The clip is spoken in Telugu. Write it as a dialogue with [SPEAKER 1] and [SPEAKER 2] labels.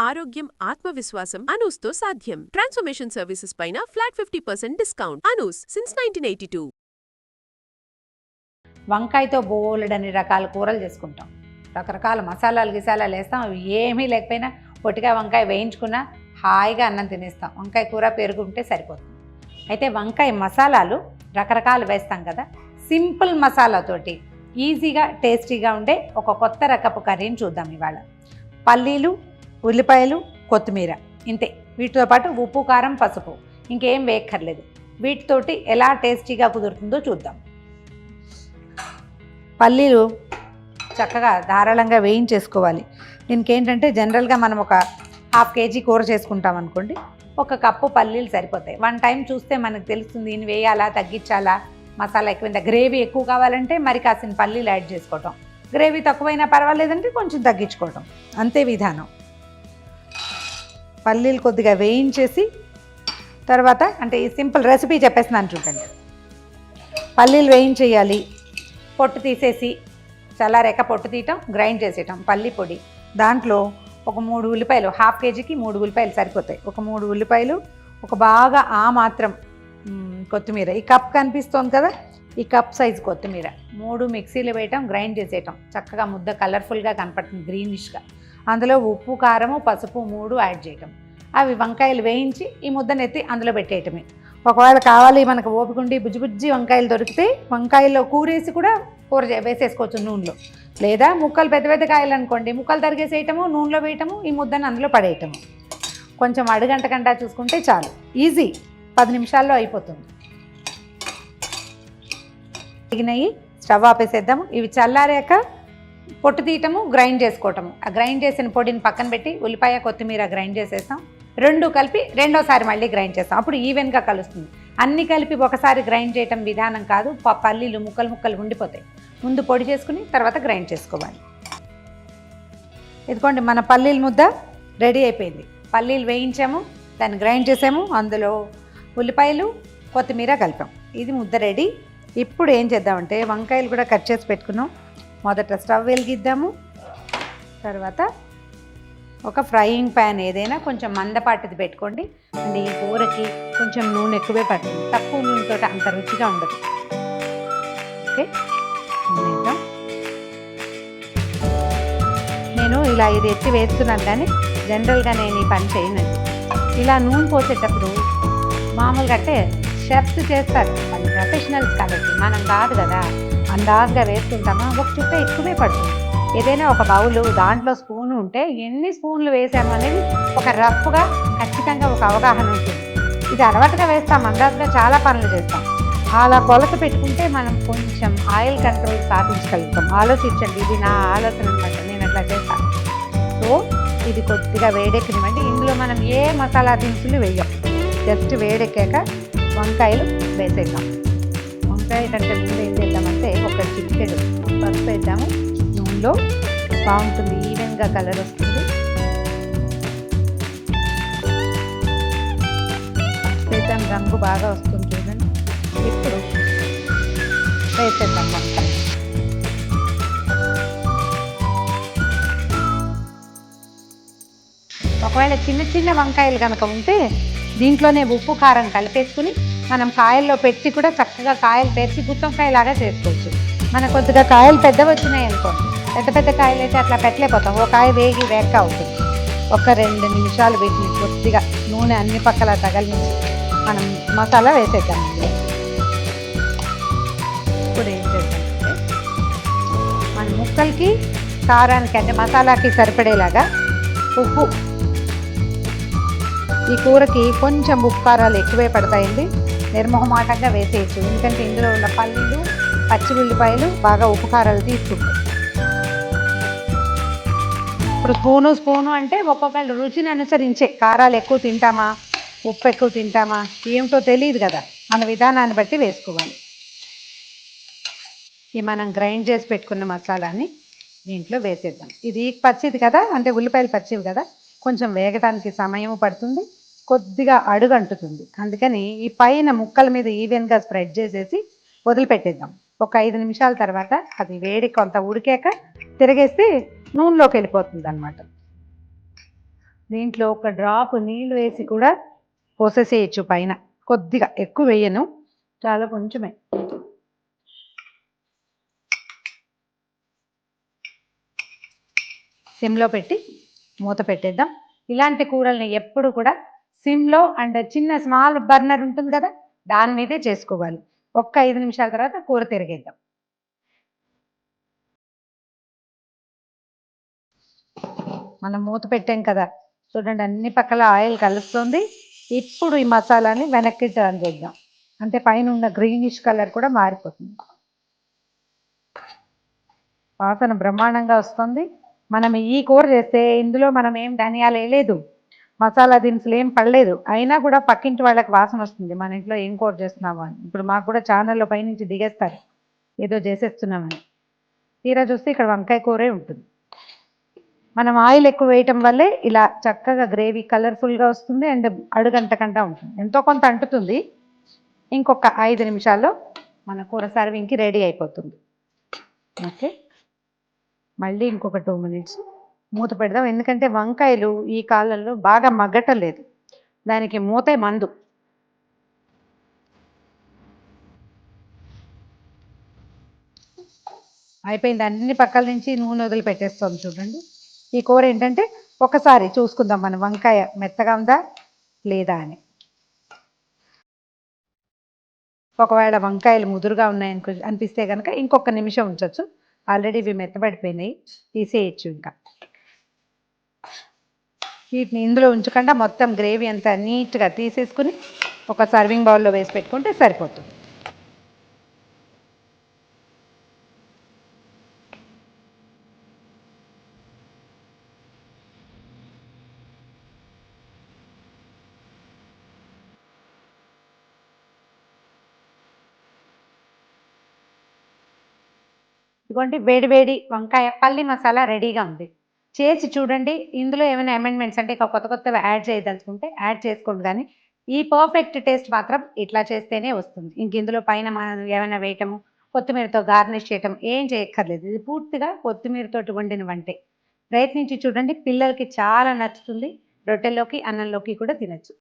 [SPEAKER 1] ఆరోగ్యం, ఆత్మవిశ్వాసం అనూస్తో సాధ్యం. ట్రాన్స్ఫర్మేషన్ సర్వీసెస్ పైన ఫ్లాట్ 50% డిస్కౌంట్. అనూస్ సిన్స్ 1982.
[SPEAKER 2] వంకాయతో బోలెడన్ని రకాల కూరలు చేసుకుంటాం. రకరకాల మసాలాలు గిసాలాలు వేస్తాం. అవి ఏమీ లేకపోయినా పొట్టిగా వంకాయ వేయించుకున్నా హాయిగా అన్నం తినేస్తాం. వంకాయ కూర పెరుగు ఉంటే సరిపోతుంది. అయితే వంకాయ మసాలాలు రకరకాలు వేస్తాం కదా, సింపుల్ మసాలాతోటి ఈజీగా టేస్టీగా ఉండే ఒక కొత్త రకపు కర్రీని చూద్దాం ఇవాళ. పల్లీలు, ఉల్లిపాయలు, కొత్తిమీర, ఇంతే. వీటితో పాటు ఉప్పు, కారం, పసుపు, ఇంకేం వేయక్కర్లేదు. వీటితోటి ఎలా టేస్టీగా కుదురుతుందో చూద్దాం. పల్లీలు చక్కగా ధారాళంగా వేయించేసుకోవాలి. దీనికి ఏంటంటే జనరల్గా మనం ఒక 1/2 kg కూర చేసుకుంటాం అనుకోండి, 1 కప్పు పల్లీలు సరిపోతాయి. 1 టైం చూస్తే మనకు తెలుస్తుంది దీన్ని వేయాలా తగ్గించాలా, మసాలా ఎక్కువైందా. గ్రేవీ ఎక్కువ కావాలంటే మరి కాసిన పల్లీలు యాడ్ చేసుకోవటం, గ్రేవీ తక్కువైనా పర్వాలేదంటే కొంచెం తగ్గించుకోవటం, అంతే విధానం. పల్లీలు కొద్దిగా వేయించేసి తర్వాత, అంటే ఈ సింపుల్ రెసిపీ చెప్పేస్తున్నాను చూడండి. పల్లీలు వేయించేయాలి, పొట్టు తీసేసి చల్లారేక పొట్టు తీయటం, గ్రైండ్ చేసేయటం పల్లి పొడి. దాంట్లో ఒక 3 ఉల్లిపాయలు, 1/2 kgకి 3 ఉల్లిపాయలు సరిపోతాయి. ఒక 3 ఉల్లిపాయలు, ఒక బాగా మాత్రం కొత్తిమీర, ఈ కప్ కనిపిస్తోంది కదా, ఈ కప్ సైజు కొత్తిమీర 3 మిక్సీలో వేయటం, గ్రైండ్ చేసేయటం. చక్కగా ముద్ద కలర్ఫుల్గా కనపడుతుంది, గ్రీనిష్గా. అందులో ఉప్పు, కారము, పసుపు 3 యాడ్ చేయటం. అవి వంకాయలు వేయించి ఈ ముద్దనెత్తి అందులో పెట్టేయటమే. ఒకవేళ కావాలి మనకు ఓపికండి, బుజ్జి వంకాయలు దొరికితే వంకాయల్లో కూరేసి కూడా కూర వేసేసుకోవచ్చు నూనెలో. లేదా ముక్కలు పెద్ద కాయలు అనుకోండి, ముక్కలు తరిగేసేయటము, నూనెలో వేయటము, ఈ ముద్దను అందులో పడేయటము. కొంచెం అడుగంటకంటా చూసుకుంటే చాలు, ఈజీ, 10 నిమిషాల్లో అయిపోతుంది. తగినవి స్టవ్ ఆపేసేద్దాము. ఇవి చల్లారాక పొట్టు తీయటము, గ్రైండ్ చేసుకోవటము. ఆ గ్రైండ్ చేసిన పొడిని పక్కన పెట్టి ఉల్లిపాయ, కొత్తిమీర గ్రైండ్ చేసేస్తాం. 2 కలిపి రెండోసారి మళ్ళీ గ్రైండ్ చేస్తాం. అప్పుడు ఈవెన్గా కలుస్తుంది. అన్నీ కలిపి ఒకసారి గ్రైండ్ చేయటం విధానం కాదు. పల్లీలు ముక్కలు ఉండిపోతాయి. ముందు పొడి చేసుకుని తర్వాత గ్రైండ్ చేసుకోవాలి. ఇదిగోండి మన పల్లీల ముద్ద రెడీ అయిపోయింది. పల్లీలు వేయించాము, దాన్ని గ్రైండ్ చేసాము, అందులో ఉల్లిపాయలు, కొత్తిమీర కలిపాం. ఇది ముద్ద రెడీ. ఇప్పుడు ఏం చేద్దామంటే వంకాయలు కూడా కట్ చేసి పెట్టుకున్నాం. మొదట స్టవ్ వెలిగిద్దాము. తర్వాత ఒక ఫ్రైయింగ్ ప్యాన్ ఏదైనా కొంచెం మందపాటిది పెట్టుకోండి. అండ్ ఈ కూరకి కొంచెం నూనె ఎక్కువే పడుతుంది, తక్కువ నూనెతో అంత రుచిగా ఉండదు. ఓకే, నేను ఇలా ఇది ఎత్తి వేస్తున్నాను, కానీ జనరల్గా నేను ఈ పని చేయనండి. ఇలా నూనె పోసేటప్పుడు మామూలుగా అంటే షెఫ్స్ చేస్తారు, అది ప్రొఫెషనల్స్ కాబట్టి, మనం కాదు కదా, అందాజుగా వేసుకుంటామా, ఒక చుక్క ఎక్కువే పడుతుంది. ఏదైనా ఒక బౌలు, దాంట్లో స్పూన్ ఉంటే ఎన్ని స్పూన్లు వేసాము అనేది ఒక రఫ్గా ఖచ్చితంగా ఒక అవగాహన ఉంటుంది. ఇది అలవాటుగా వేస్తాం, అందాజుగా చాలా పనులు చేస్తాం. అలా కొలత పెట్టుకుంటే మనం కొంచెం ఆయిల్ కంట్రోల్ సాధించగలుగుతాం. ఆలోచించండి, ఇది నా ఆలోచన అనమాట, నేను అట్లా చేస్తాను. సో ఇది కొద్దిగా వేడెక్కనివ్వండి. ఇందులో మనం ఏ మసాలా దినుసులు వేయం, జస్ట్ వేడెక్కాక వంకాయలు వేసేద్దాం. వంకాయ కంటే ముందు ఏం చేద్దామంటే ఒక చిటికెడు పసుపు వేద్దాము. నూనెలో బాగుంటుంది, ఈవెన్గా కలర్ వస్తుంది. వేసాం, రంగు బాగా వస్తుంది చూడండి. ఇప్పుడు వేసేద్దాం వంకాయ. ఒకవేళ చిన్న వంకాయలు కనుక ఉంటే దీంట్లోనే ఉప్పు, కారం కలిపేసుకుని మనం కాయల్లో పెట్టి కూడా చక్కగా కాయలు తెరిచి గుత్తొంకాయలాగా చేసుకోవచ్చు. మనకు కొద్దిగా కాయలు పెద్దవి వచ్చినాయి అనుకోండి, పెద్ద కాయలు అయితే అట్లా పెట్టలేకపోతాం. ఒక కాయ వేగ అవుతుంది. ఒక 2 నిమిషాలు వీటిని కొద్దిగా నూనె అన్ని పక్కల తగిలించి మనం మసాలా వేసేద్దాం. ఇప్పుడు ఏం చేద్దామంటే మన ముక్కలకి, కారానికి, అంటే మసాలాకి సరిపడేలాగా ఉప్పు, ఈ కూరకి కొంచెం ఉప్పు కారాలు ఎక్కువే పడతాయండి, నిర్మోహమాటంగా వేసేయచ్చు. ఎందుకంటే ఇందులో ఉన్న పల్లీలు, పచ్చి ఉల్లిపాయలు బాగా ఉప్పు కారాలు తీసుకుంటాయి. ఇప్పుడు స్పూను అంటే ఒక్కొక్కళ్ళు రుచిని అనుసరించే కారాలు ఎక్కువ తింటామా, ఉప్పు ఎక్కువ తింటామా ఏమిటో తెలియదు కదా, మన విధానాన్ని బట్టి వేసుకోవాలి. ఈ మనం గ్రైండ్ చేసి పెట్టుకున్న మసాలాని దీంట్లో వేసేద్దాం. ఇది పచ్చిది కదా, అంటే ఉల్లిపాయలు పచ్చివి కదా, కొంచెం వేగటానికి సమయం పడుతుంది, కొద్దిగా అడుగంటుతుంది. అందుకని ఈ పైన ముక్కల మీద ఈవెన్గా స్ప్రెడ్ చేసేసి వదిలిపెట్టేద్దాం. ఒక 5 నిమిషాల తర్వాత అది వేడి కొంత ఉడికాక తిరగేస్తే నూనెలోకి వెళ్ళిపోతుంది అన్నమాట. దీంట్లో ఒక డ్రాప్ నీళ్ళు వేసి కూడా పోసేసేయచ్చు పైన. కొద్దిగా ఎక్కువ వేయను, చాలా కొంచెమే. సిమ్లో పెట్టి మూత పెట్టేద్దాం. ఇలాంటి కూరల్ని ఎప్పుడు కూడా సిమ్లో అండ్ చిన్న స్మాల్ బర్నర్ ఉంటుంది కదా, దాని మీదే చేసుకోవాలి. ఒక్క 5 నిమిషాల తర్వాత కూర తిరిగేద్దాం. మనం మూత పెట్టాం కదా, చూడండి అన్ని పక్కల ఆయిల్ కలుస్తుంది. ఇప్పుడు ఈ మసాలాని వెనక్కి టర్న్ చేద్దాం, అంటే పైన ఉన్న గ్రీనిష్ కలర్ కూడా మారిపోతుంది. వాసన బ్రహ్మాండంగా వస్తుంది. మనం ఈ కూర చేస్తే ఇందులో మనం ఏం ధనియాలు వేయలేదు, మసాలా దినుసులు ఏం పడలేదు, అయినా కూడా పక్కింటి వాళ్ళకి వాసన వస్తుంది మన ఇంట్లో ఏం కూర చేస్తున్నాము అని. ఇప్పుడు మాకు కూడా ఛానల్లో పైనుంచి దిగేస్తారు ఏదో చేసేస్తున్నామని. తీరా చూస్తే ఇక్కడ వంకాయ కూరే ఉంటుంది. మనం ఆయిల్ ఎక్కువ వేయటం వల్లే ఇలా చక్కగా గ్రేవీ కలర్ఫుల్గా వస్తుంది అండ్ అడుగంటకుండా ఉంటుంది. ఎంతో కొంత అంటుతుంది. ఇంకొక 5 నిమిషాల్లో మన కూర సర్వింగ్కి రెడీ అయిపోతుంది. ఓకే, మళ్ళీ ఇంకొక 2 మినిట్స్ మూత పెడదాం. ఎందుకంటే వంకాయలు ఈ కాలంలో బాగా మగ్గటం లేదు, దానికి మూతే మందు. అయిపోయింది, అన్ని పక్కల నుంచి నూనె వదిలి పెట్టేస్తాం చూడండి. ఈ కూర ఏంటంటే ఒకసారి చూసుకుందాం మనం వంకాయ మెత్తగా ఉందా లేదా అని. ఒకవేళ వంకాయలు ముదురుగా ఉన్నాయనుకో అనిపిస్తే కనుక ఇంకొక నిమిషం ఉంచవచ్చు. ఆల్రెడీ ఇవి మెత్తబడిపోయినాయి, తీసేయచ్చు. ఇంకా వీటిని ఇందులో ఉంచకుండా మొత్తం గ్రేవీ అంతా నీట్గా తీసేసుకుని ఒక సర్వింగ్ బౌల్లో వేసి పెట్టుకుంటే సరిపోతుంది. ఇదిగోండి వేడి వేడి వంకాయ పల్లి మసాలా రెడీగా ఉంది. చేసి చూడండి. ఇందులో ఏమైనా అమెండ్మెంట్స్ అంటే ఇక కొత్త కొత్తవి యాడ్ చేయదలుచుకుంటే యాడ్ చేసుకోండి, కానీ ఈ పర్ఫెక్ట్ టేస్ట్ మాత్రం ఇట్లా చేస్తేనే వస్తుంది. ఇంక ఇందులో పైన మనం ఏమైనా వేయటము, కొత్తిమీరతో గార్నిష్ చేయటం ఏం చేయక్కర్లేదు. ఇది పూర్తిగా కొత్తిమీరతోటి వండిన వంటే. ప్రయత్నించి చూడండి, పిల్లలకి చాలా నచ్చుతుంది. రొట్టెల్లోకి అన్నంలోకి కూడా తినచ్చు.